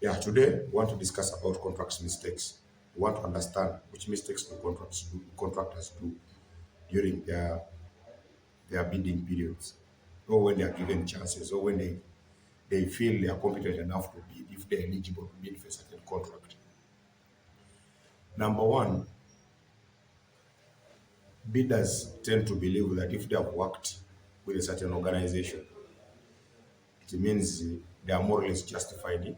Yeah, today we want to discuss about contracts mistakes. We want to understand which mistakes contractors do during their bidding periods, or when they are given chances, or when they feel they are competent enough to bid, if they're eligible to bid for a certain contract. Number one, bidders tend to believe that if they have worked with a certain organization, it means they are more or less justified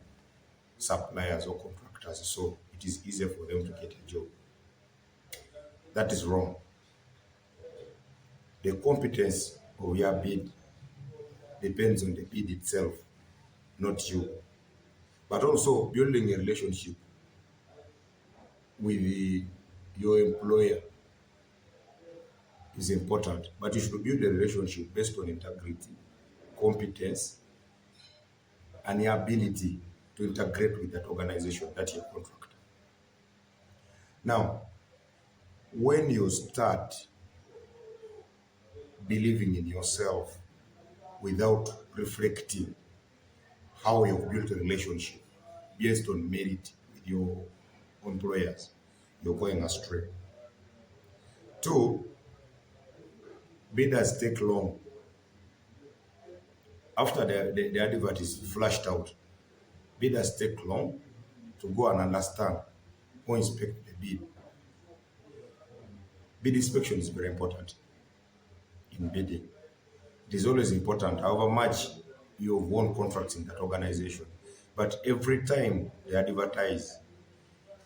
suppliers or contractors, so it is easier for them to get a job. That is wrong. The competence of your bid depends on the bid itself, not you. But also building a relationship with your employer is important. But you should build a relationship based on integrity, competence, and your ability to integrate with that organization, that your contractor. Now, when you start believing in yourself without reflecting how you've built a relationship based on merit with your employers, you're going astray. Two, bidders take long. After the advert is flashed out, bidders take long to go and understand or inspect the bid. Bid inspection is very important in bidding. It is always important, however much you have won contracts in that organization. But every time they advertise,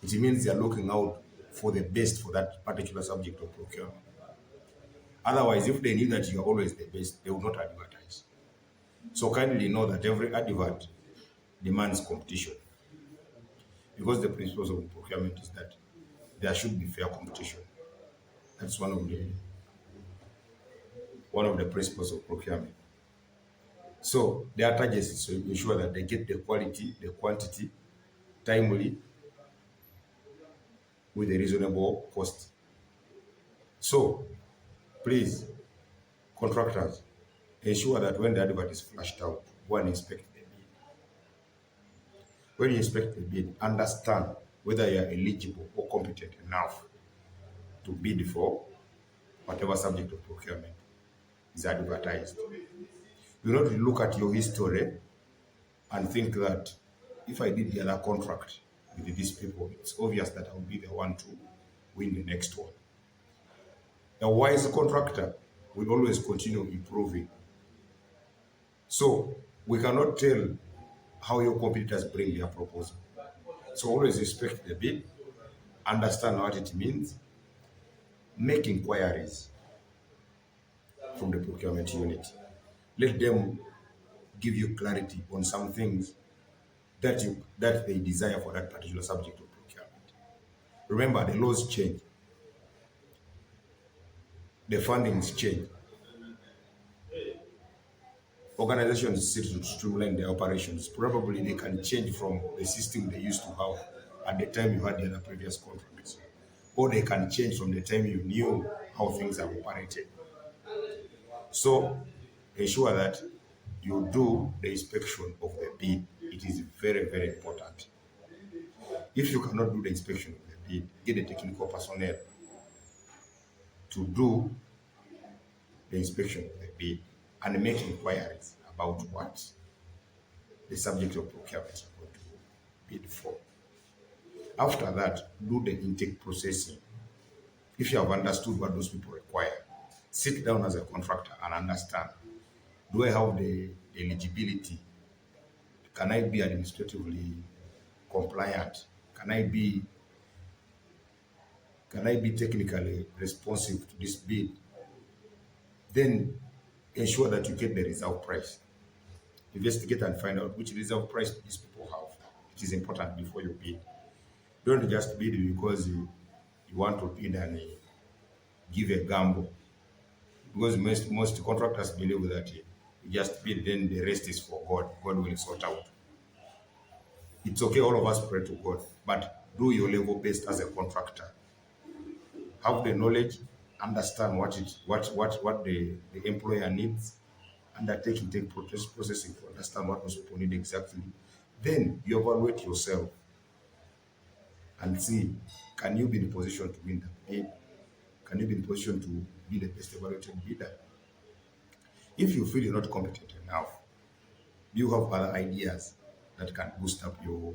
it means they are looking out for the best for that particular subject of procurement. Otherwise, if they knew that you are always the best, they would not advertise. So kindly know that every advert demands competition, because the principles of procurement is that there should be fair competition. That's one of the principles of procurement. So their target is to ensure that they get the quality, the quantity, timely, with a reasonable cost. So please, contractors, ensure that when the advert is flashed out, go and inspect the bid. When you inspect the bid, understand whether you are eligible or competent enough to bid for whatever subject of procurement is advertised. You not look at your history and think that if I did the other contract with these people, it's obvious that I'll be the one to win the next one. A wise contractor will always continue improving. So we cannot tell how your competitors bring their proposal. So always respect the bid, understand what it means, make inquiries from the procurement unit. Let them give you clarity on some things that they desire for that particular subject of procurement. Remember, the laws change, the fundings change. Organizations seek to streamline their operations. Probably they can change from the system they used to have at the time you had the other previous contracts, or they can change from the time you knew how things are operated. So ensure that you do the inspection of the bid. It is very, very important. If you cannot do the inspection of the bid, get the technical personnel to do the inspection of the bid and make inquiries about what the subject of procurement is going to bid for. After that, do the intake processing. If you have understood what those people require, sit down as a contractor and understand, do I have the eligibility? Can I be administratively compliant? Can I be technically responsive to this bid? Then ensure that you get the reserve price. Investigate and find out which reserve price these people have. It is important before you bid. Don't just bid because you want to bid and give a gamble. Because most contractors believe that you just bid, then the rest is for God. God will sort out. It's okay, all of us pray to God, but do your level best as a contractor. Have the knowledge, understand what the employer needs, undertake intake processing to understand what those people need exactly. Then you evaluate yourself and see, can you be in a position to win the bid? Can you be in a position to be the best evaluated bidder? If you feel you're not competent enough, do you have other ideas that can boost up your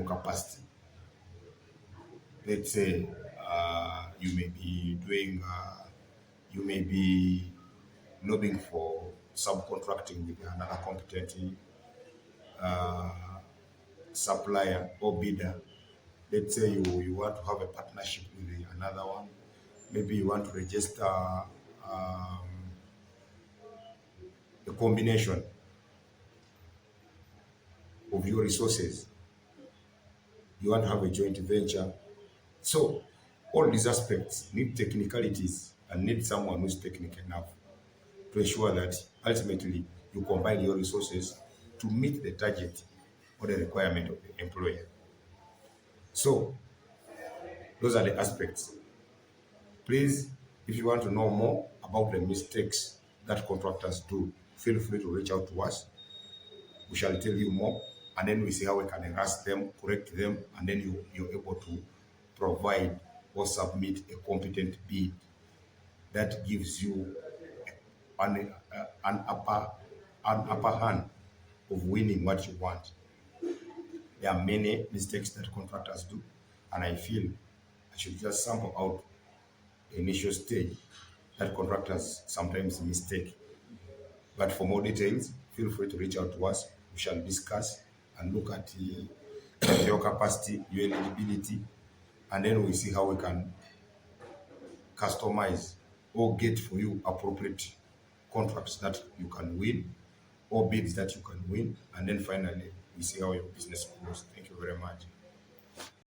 capacity? Let's say you may be lobbying for subcontracting with another competent supplier or bidder. Let's say you want to have a partnership with another one. Maybe you want to register a combination of your resources. You want to have a joint venture. So all these aspects need technicalities and need someone who's technical enough to ensure that ultimately you combine your resources to meet the target or the requirement of the employer. So those are the aspects. Please, if you want to know more about the mistakes that contractors do, feel free to reach out to us. We shall tell you more, and then we see how we can enhance them, correct them, and then you're able to provide or submit a competent bid that gives you an upper hand of winning what you want. There are many mistakes that contractors do, and I feel I should just sample out the initial stage that contractors sometimes mistake. But for more details, feel free to reach out to us. We shall discuss and look at your capacity, your eligibility, and then we see how we can customize or get for you appropriate contracts that you can win or bids that you can win. And then finally, we see how your business grows. Thank you very much.